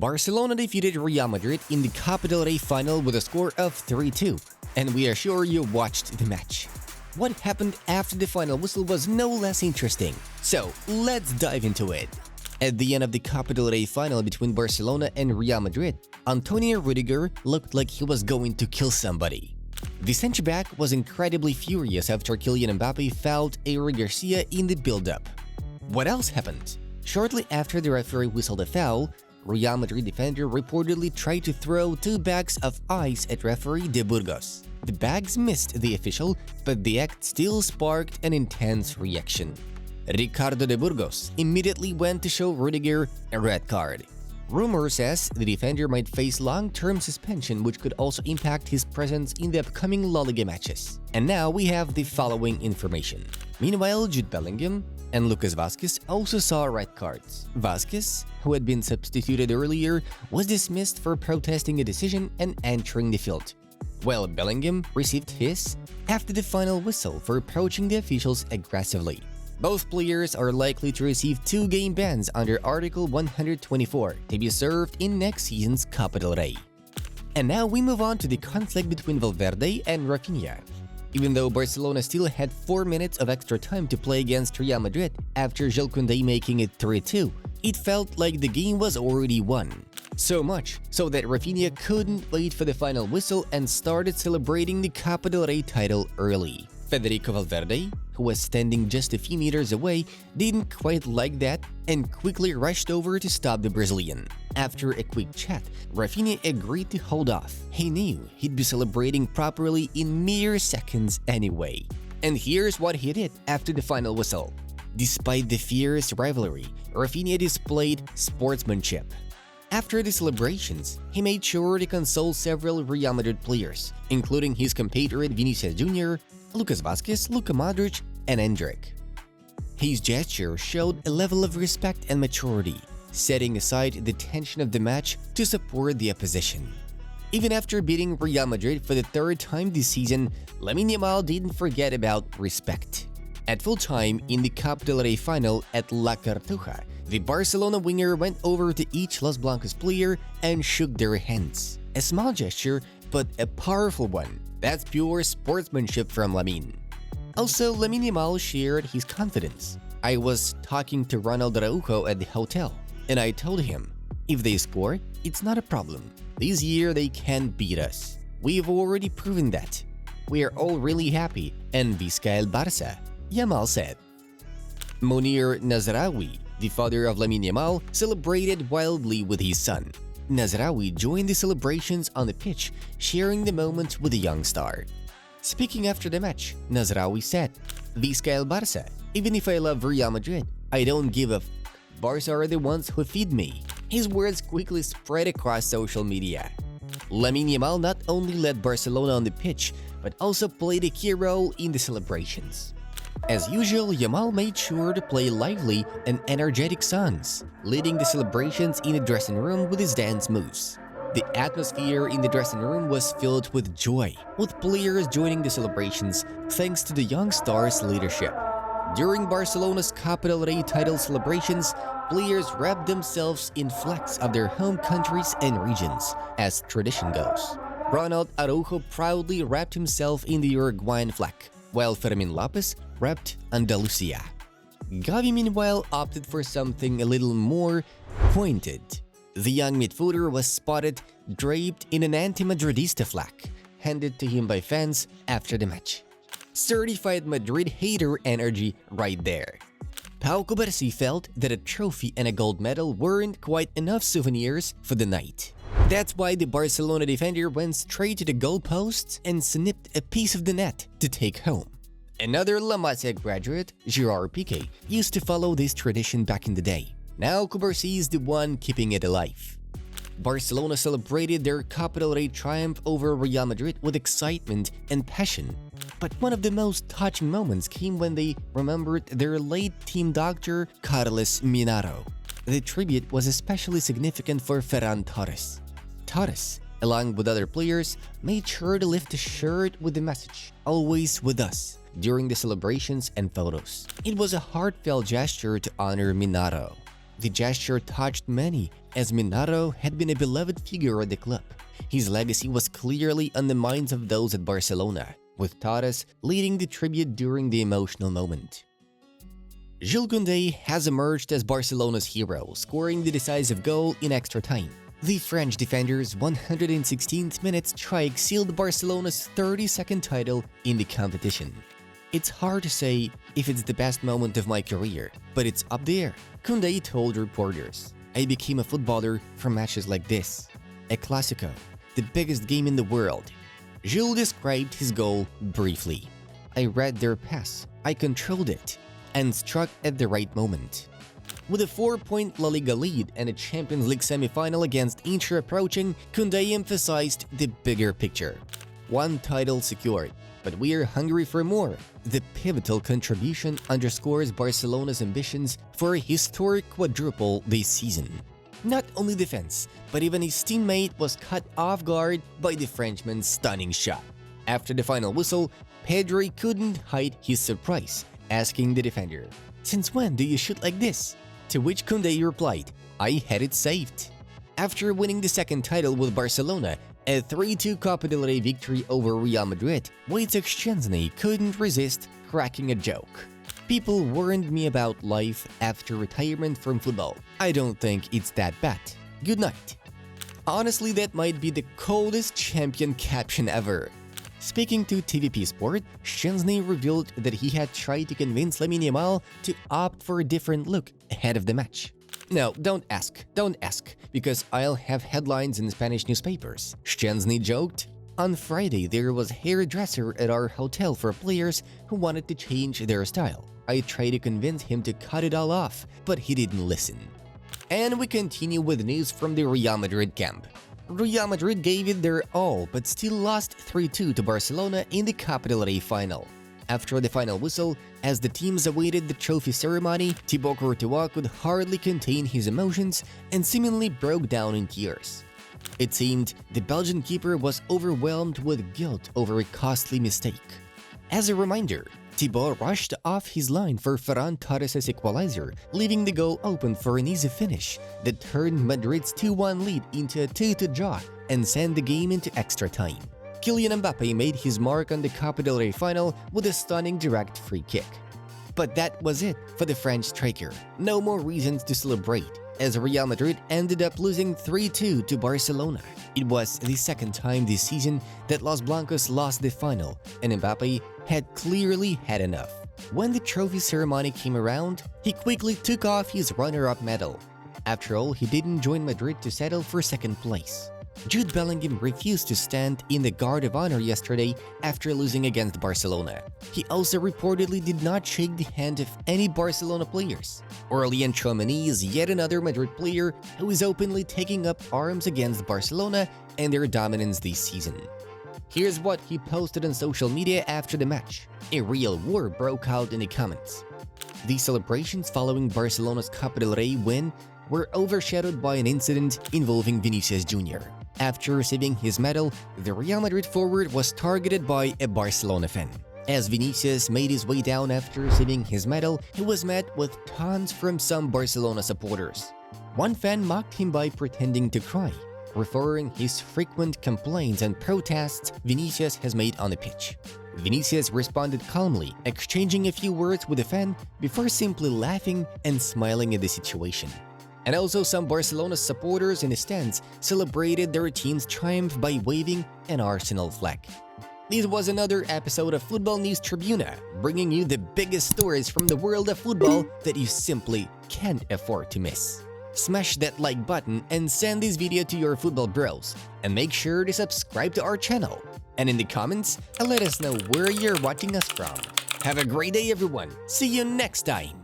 Barcelona defeated Real Madrid in the Copa del Rey final with a score of 3-2, and we are sure you watched the match. What happened after the final whistle was no less interesting, so let's dive into it. At the end of the Copa del Rey final between Barcelona and Real Madrid, Antonio Rudiger looked like he was going to kill somebody. The centre-back was incredibly furious after Kylian Mbappé fouled Eric Garcia in the build-up. What else happened? Shortly after the referee whistled a foul, Real Madrid defender reportedly tried to throw 2 bags of ice at referee De Burgos. The bags missed the official, but the act still sparked an intense reaction. Ricardo De Burgos immediately went to show Rudiger a red card. Rumor says the defender might face long-term suspension, which could also impact his presence in the upcoming La Liga matches. And now we have the following information. Meanwhile, Jude Bellingham and Lucas Vázquez also saw red cards. Vázquez, who had been substituted earlier, was dismissed for protesting a decision and entering the field, while Bellingham received his after the final whistle for approaching the officials aggressively. Both players are likely to receive 2-game bans under Article 124 to be served in next season's Copa del Rey. And now we move on to the conflict between Valverde and Rafinha. Even though Barcelona still had 4 minutes of extra time to play against Real Madrid after Kundai making it 3-2, it felt like the game was already won. So much so that Rafinha couldn't wait for the final whistle and started celebrating the Copa del Rey title early. Federico Valverde, who was standing just a few meters away, didn't quite like that and quickly rushed over to stop the Brazilian. After a quick chat, Rafinha agreed to hold off. He knew he'd be celebrating properly in mere seconds anyway. And here's what he did after the final whistle. Despite the fierce rivalry, Rafinha displayed sportsmanship. After the celebrations, he made sure to console several Real Madrid players, including his compatriot Vinicius Jr., Lucas Vázquez, Luka Modric, and Endrick. His gesture showed a level of respect and maturity, setting aside the tension of the match to support the opposition. Even after beating Real Madrid for the 3rd time this season, Lamine Yamal didn't forget about respect. At full time in the Copa del Rey final at La Cartuja, the Barcelona winger went over to each Los Blancos player and shook their hands. A small gesture, but a powerful one. That's pure sportsmanship from Lamine. Also, Lamine Yamal shared his confidence. I was talking to Ronald Araujo at the hotel, and I told him, if they score, it's not a problem. This year they can beat us. We've already proven that. We are all really happy, and Visca el Barça, Yamal said. Monir Nazraoui, the father of Lamine Yamal, celebrated wildly with his son. Nazraoui joined the celebrations on the pitch, sharing the moment with the young star. Speaking after the match, Nazraoui said, Visca el Barça, even if I love Real Madrid, I don't give a f. Barca are the ones who feed me. His words quickly spread across social media. Lamine Yamal not only led Barcelona on the pitch, but also played a key role in the celebrations. As usual, Yamal made sure to play lively and energetic songs, leading the celebrations in the dressing room with his dance moves. The atmosphere in the dressing room was filled with joy, with players joining the celebrations thanks to the young star's leadership. During Barcelona's Copa del Rey title celebrations, players wrapped themselves in flags of their home countries and regions, as tradition goes. Ronald Araujo proudly wrapped himself in the Uruguayan flag, while Fermin Lopez wrapped Andalusia. Gavi meanwhile opted for something a little more pointed. The young midfielder was spotted draped in an anti-Madridista flag, handed to him by fans after the match. Certified Madrid hater energy right there. Pau Cubarsí felt that a trophy and a gold medal weren't quite enough souvenirs for the night. That's why the Barcelona defender went straight to the goalposts and snipped a piece of the net to take home. Another La Masia graduate, Gerard Piqué, used to follow this tradition back in the day. Now Cubarsí is the one keeping it alive. Barcelona celebrated their Copa del Rey triumph over Real Madrid with excitement and passion. But one of the most touching moments came when they remembered their late team doctor, Carlos Minarro. The tribute was especially significant for Ferran Torres. Torres, along with other players, made sure to lift a shirt with the message, "Always with us," during the celebrations and photos. It was a heartfelt gesture to honor Minarro. The gesture touched many, as Minarro had been a beloved figure at the club. His legacy was clearly on the minds of those at Barcelona, with Torres leading the tribute during the emotional moment. Jules Koundai has emerged as Barcelona's hero, scoring the decisive goal in extra time. The French defender's 116th minute strike sealed Barcelona's 32nd title in the competition. It's hard to say if it's the best moment of my career, but it's up there. Kundai told reporters, "I became a footballer for matches like this. A Clásico, the biggest game in the world." Jules described his goal briefly. "I read their pass, I controlled it, and struck at the right moment." With a 4-point La Liga lead and a Champions League semi-final against Inter approaching, Kundai emphasized the bigger picture. "One title secured, but we are hungry for more." The pivotal contribution underscores Barcelona's ambitions for a historic quadruple this season. Not only defense, but even his teammate was caught off guard by the Frenchman's stunning shot. After the final whistle, Pedri couldn't hide his surprise, asking the defender, "Since when do you shoot like this?" To which Kundai replied, "I had it saved." After winning the second title with Barcelona, a 3-2 Copa del Rey victory over Real Madrid, Wojciech Szczęsny couldn't resist cracking a joke. "People warned me about life after retirement from football. I don't think it's that bad. Good night." Honestly, that might be the coldest champion caption ever. Speaking to TVP Sport, Szczęsny revealed that he had tried to convince Lamine Yamal to opt for a different look ahead of the match. "No, don't ask, because I'll have headlines in Spanish newspapers," Szczęsny joked. "On Friday, there was a hairdresser at our hotel for players who wanted to change their style. I tried to convince him to cut it all off, but he didn't listen." And we continue with news from the Real Madrid camp. Real Madrid gave it their all, but still lost 3-2 to Barcelona in the Copa del Rey final. After the final whistle, as the teams awaited the trophy ceremony, Thibaut Courtois could hardly contain his emotions and seemingly broke down in tears. It seemed the Belgian keeper was overwhelmed with guilt over a costly mistake. As a reminder, Thibaut rushed off his line for Ferran Torres' equalizer, leaving the goal open for an easy finish that turned Madrid's 2-1 lead into a 2-2 draw and sent the game into extra time. Kylian Mbappé made his mark on the Copa del Rey final with a stunning direct free kick. But that was it for the French striker. No more reasons to celebrate, as Real Madrid ended up losing 3-2 to Barcelona. It was the second time this season that Los Blancos lost the final, and Mbappé had clearly had enough. When the trophy ceremony came around, he quickly took off his runner-up medal. After all, he didn't join Madrid to settle for second place. Jude Bellingham refused to stand in the Guard of Honor yesterday after losing against Barcelona. He also reportedly did not shake the hand of any Barcelona players. Aurelien Tchouameni is yet another Madrid player who is openly taking up arms against Barcelona and their dominance this season. Here's what he posted on social media after the match. A real war broke out in the comments. The celebrations following Barcelona's Copa del Rey win were overshadowed by an incident involving Vinicius Jr. After receiving his medal, the Real Madrid forward was targeted by a Barcelona fan. As Vinicius made his way down after receiving his medal, he was met with taunts from some Barcelona supporters. One fan mocked him by pretending to cry, referring his frequent complaints and protests Vinicius has made on the pitch. Vinicius responded calmly, exchanging a few words with the fan before simply laughing and smiling at the situation. And also, some Barcelona supporters in the stands celebrated their team's triumph by waving an Arsenal flag. This was another episode of Football News Tribuna, bringing you the biggest stories from the world of football that you simply can't afford to miss. Smash that like button and send this video to your football bros, and make sure to subscribe to our channel. And in the comments, let us know where you're watching us from. Have a great day, everyone. See you next time.